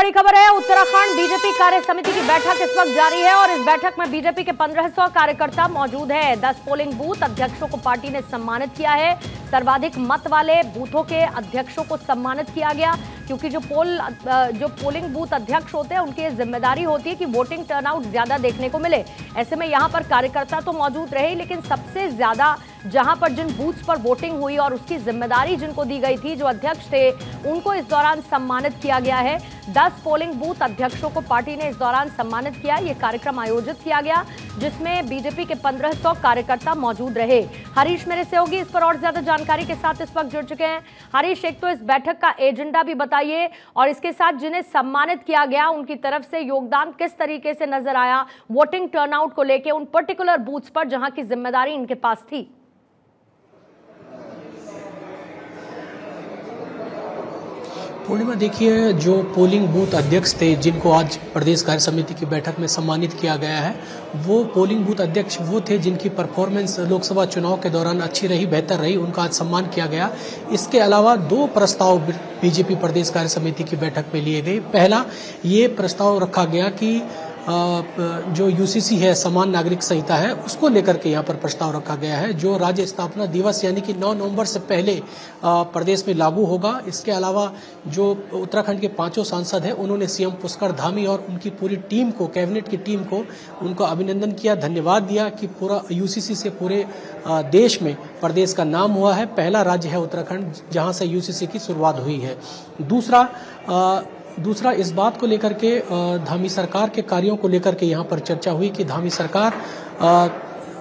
बड़ी खबर है। उत्तराखंड बीजेपी कार्य समिति की बैठक इस वक्त जारी है और इस बैठक में बीजेपी के 1500 कार्यकर्ता मौजूद हैं। 10 पोलिंग बूथ अध्यक्षों को पार्टी ने सम्मानित किया है। सर्वाधिक मत वाले बूथों के अध्यक्षों को सम्मानित किया गया, क्योंकि जो पोलिंग बूथ अध्यक्ष होते हैं उनकी जिम्मेदारी होती है कि वोटिंग टर्नआउट ज्यादा देखने को मिले। ऐसे में यहां पर कार्यकर्ता तो मौजूद रहे, लेकिन सबसे ज्यादा जहां पर जिन बूथ्स पर वोटिंग हुई और उसकी जिम्मेदारी जिनको दी गई थी, जो अध्यक्ष थे, उनको इस दौरान सम्मानित किया गया है। 10 पोलिंग बूथ अध्यक्षों को पार्टी ने इस दौरान सम्मानित किया। यह कार्यक्रम आयोजित किया गया जिसमें बीजेपी के 1500 कार्यकर्ता मौजूद रहे। हरीश मेरे सहयोगी इस पर और ज्यादा जानकारी के साथ इस वक्त जुड़ चुके हैं। हरीश, एक तो इस बैठक का एजेंडा भी बताइए और इसके साथ जिन्हें सम्मानित किया गया उनकी तरफ से योगदान किस तरीके से नजर आया वोटिंग टर्नआउट को लेकर उन पर्टिकुलर बूथ्स पर जहां की जिम्मेदारी इनके पास थी। पूर्णिमा, देखिए, जो पोलिंग बूथ अध्यक्ष थे जिनको आज प्रदेश कार्य समिति की बैठक में सम्मानित किया गया है, वो पोलिंग बूथ अध्यक्ष वो थे जिनकी परफॉर्मेंस लोकसभा चुनाव के दौरान अच्छी रही, बेहतर रही, उनका आज सम्मान किया गया। इसके अलावा 2 प्रस्ताव बीजेपी प्रदेश कार्य समिति की बैठक में लिए गए। पहला ये प्रस्ताव रखा गया कि जो यूसीसी है, समान नागरिक संहिता है, उसको लेकर के यहाँ पर प्रस्ताव रखा गया है, जो राज्य स्थापना दिवस यानी कि 9 नवंबर से पहले प्रदेश में लागू होगा। इसके अलावा जो उत्तराखंड के 5 सांसद हैं, उन्होंने सीएम पुष्कर धामी और उनकी पूरी टीम को, कैबिनेट की टीम को, उनको अभिनंदन किया, धन्यवाद दिया कि पूरा यूसीसी से पूरे देश में प्रदेश का नाम हुआ है। पहला राज्य है उत्तराखंड जहाँ से यूसीसी की शुरुआत हुई है। दूसरा इस बात को लेकर के धामी सरकार के कार्यों को लेकर के यहाँ पर चर्चा हुई कि धामी सरकार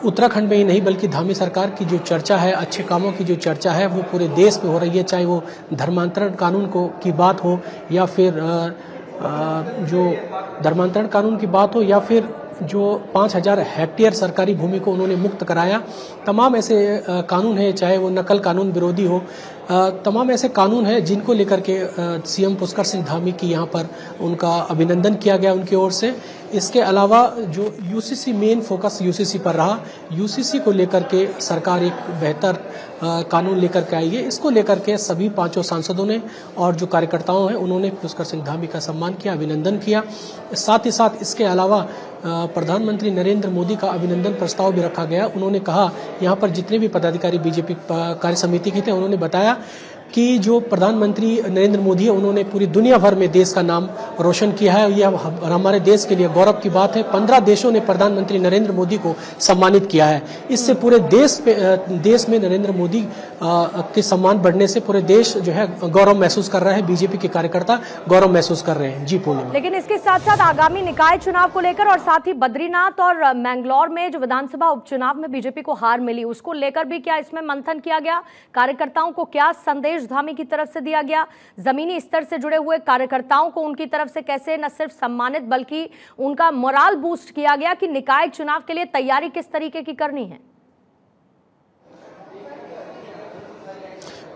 उत्तराखंड में ही नहीं बल्कि धामी सरकार की जो चर्चा है, अच्छे कामों की जो चर्चा है, वो पूरे देश में हो रही है। चाहे वो धर्मांतरण कानून की बात हो या फिर जो धर्मांतरण कानून की बात हो या फिर जो 5000 हेक्टेयर सरकारी भूमि को उन्होंने मुक्त कराया, तमाम ऐसे कानून हैं, चाहे वो नकल कानून विरोधी हो, तमाम ऐसे कानून हैं जिनको लेकर के सीएम पुष्कर सिंह धामी की यहाँ पर उनका अभिनंदन किया गया उनकी ओर से। इसके अलावा जो यूसीसी, मेन फोकस यूसीसी पर रहा। यूसीसी को लेकर के सरकार एक बेहतर कानून लेकर के आई है। इसको लेकर के सभी 5 सांसदों ने और जो कार्यकर्ताओं हैं उन्होंने पुष्कर सिंह धामी का सम्मान किया, अभिनंदन किया। साथ ही साथ इसके अलावा प्रधानमंत्री नरेंद्र मोदी का अभिनंदन प्रस्ताव भी रखा गया। उन्होंने कहा, यहाँ पर जितने भी पदाधिकारी बीजेपी कार्य समिति के थे, उन्होंने बताया कि जो प्रधानमंत्री नरेंद्र मोदी है, उन्होंने पूरी दुनिया भर में देश का नाम रोशन किया है। यह हमारे देश के लिए गौरव की बात है। 15 देशों ने प्रधानमंत्री नरेंद्र मोदी को सम्मानित किया है। इससे पूरे देश में नरेंद्र मोदी के सम्मान बढ़ने से पूरे देश जो है गौरव महसूस कर रहा है। बीजेपी के कार्यकर्ता गौरव महसूस कर रहे हैं। जी पूर्णिमा। लेकिन इसके साथ साथ आगामी निकाय चुनाव को लेकर और साथ ही बद्रीनाथ और मैंगलोर में जो विधानसभा उपचुनाव में बीजेपी को हार मिली, उसको लेकर भी क्या इसमें मंथन किया गया? कार्यकर्ताओं को क्या संदेश धामी की तरफ से दिया गया? जमीनी स्तर से जुड़े हुए कार्यकर्ताओं को उनकी तरफ से कैसे न सिर्फ सम्मानित बल्कि उनका मोराल बूस्ट किया गया कि निकाय चुनाव के लिए तैयारी किस तरीके की करनी है?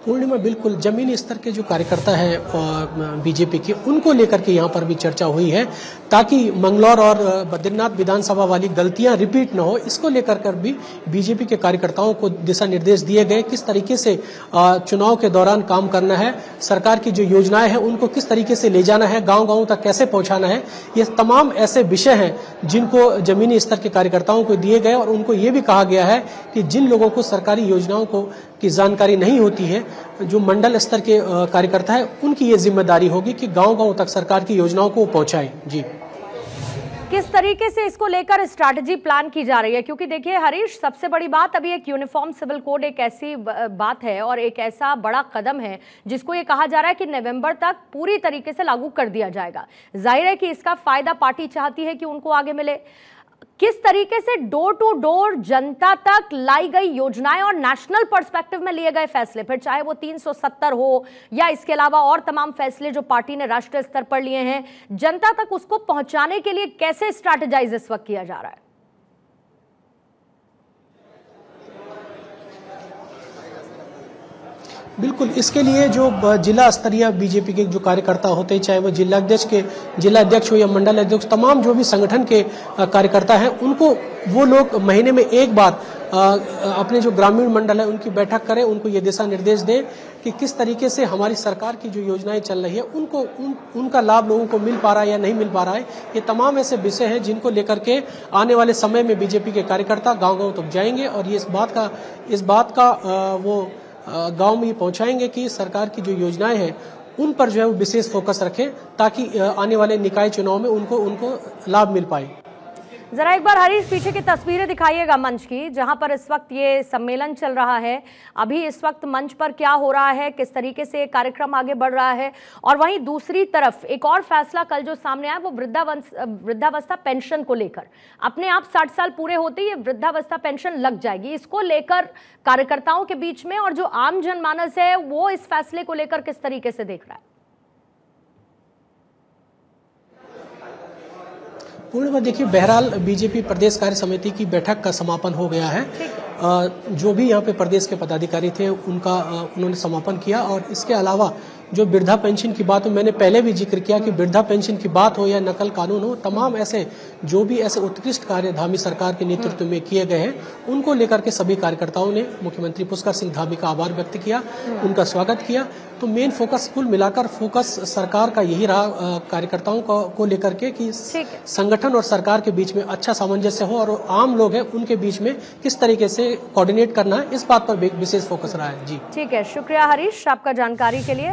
पूर्णिमा, बिल्कुल जमीनी स्तर के जो कार्यकर्ता है बीजेपी के, उनको लेकर के यहाँ पर भी चर्चा हुई है ताकि मंगलौर और बद्रीनाथ विधानसभा वाली गलतियां रिपीट न हो। इसको लेकर कर भी बीजेपी के कार्यकर्ताओं को दिशा निर्देश दिए गए, किस तरीके से चुनाव के दौरान काम करना है, सरकार की जो योजनाएं हैं उनको किस तरीके से ले जाना है, गांव-गांव तक कैसे पहुंचाना है। ये तमाम ऐसे विषय हैं जिनको जमीनी स्तर के कार्यकर्ताओं को दिए गए और उनको ये भी कहा गया है कि जिन लोगों को सरकारी योजनाओं की जानकारी नहीं होती है, जो मंडल स्तर के कार्यकर्ता है, उनकी ये जिम्मेदारी होगी कि गांव-गांव तक सरकार की योजनाओं को पहुंचाएं। जी, किस तरीके से इसको लेकर स्ट्रैटेजी प्लान की जा रही है? क्योंकि देखिए हरीश, सबसे बड़ी बात अभी एक यूनिफॉर्म सिविल कोड एक ऐसी बात है और एक ऐसा बड़ा कदम है जिसको ये कहा जा रहा है कि नवंबर तक पूरी तरीके से लागू कर दिया जाएगा। जाहिर है कि इसका फायदा पार्टी चाहती है कि उनको आगे मिले। किस तरीके से डोर टू डोर जनता तक लाई गई योजनाएं और नेशनल पर्सपेक्टिव में लिए गए फैसले, फिर चाहे वो 370 हो या इसके अलावा और तमाम फैसले जो पार्टी ने राष्ट्रीय स्तर पर लिए हैं, जनता तक उसको पहुंचाने के लिए कैसे स्ट्रैटेजाइज इस वक्त किया जा रहा है? बिल्कुल, इसके लिए जो जिला स्तरीय बीजेपी के जो कार्यकर्ता होते हैं, चाहे वो जिला अध्यक्ष हो या मंडल अध्यक्ष, तमाम जो भी संगठन के कार्यकर्ता हैं, उनको वो लोग महीने में एक बार अपने जो ग्रामीण मंडल है उनकी बैठक करें, उनको ये दिशा निर्देश दें कि किस तरीके से हमारी सरकार की जो योजनाएं चल रही है उनका लाभ लोगों को मिल पा रहा है या नहीं मिल पा रहा है। ये तमाम ऐसे विषय हैं जिनको लेकर के आने वाले समय में बीजेपी के कार्यकर्ता गांव-गांव तक जाएंगे और ये इस बात का वो गांव में ये पहुंचाएंगे कि सरकार की जो योजनाएं हैं उन पर जो है वो विशेष फोकस रखें ताकि आने वाले निकाय चुनाव में उनको लाभ मिल पाए। जरा एक बार हरीश पीछे की तस्वीरें दिखाइएगा मंच की, जहां पर इस वक्त ये सम्मेलन चल रहा है। अभी इस वक्त मंच पर क्या हो रहा है, किस तरीके से कार्यक्रम आगे बढ़ रहा है, और वहीं दूसरी तरफ एक और फैसला कल जो सामने आया वो वृद्धावस्था पेंशन को लेकर। अपने आप 60 साल पूरे होते ही वृद्धावस्था पेंशन लग जाएगी, इसको लेकर कार्यकर्ताओं के बीच में और जो आम जनमानस है वो इस फैसले को लेकर किस तरीके से देख रहा है? पूर्णिमा देखिए, बहरहाल बीजेपी प्रदेश कार्य समिति की बैठक का समापन हो गया है। जो भी यहाँ पे प्रदेश के पदाधिकारी थे उन्होंने समापन किया और इसके अलावा जो वृद्धा पेंशन की बात हो, मैंने पहले भी जिक्र किया कि वृद्धा पेंशन की बात हो या नकल कानून हो, तमाम ऐसे जो भी ऐसे उत्कृष्ट कार्य धामी सरकार के नेतृत्व में किए गए हैं उनको लेकर के सभी कार्यकर्ताओं ने मुख्यमंत्री पुष्कर सिंह धामी का आभार व्यक्त किया, उनका स्वागत किया। तो मेन फोकस कुल मिलाकर फोकस सरकार का यही रहा कार्यकर्ताओं को लेकर के कि संगठन और सरकार के बीच में अच्छा सामंजस्य हो और आम लोग हैं उनके बीच में किस तरीके से कोऑर्डिनेट करना है, इस बात पर विशेष फोकस रहा है। जी ठीक है, शुक्रिया हरीश आपका जानकारी के लिए।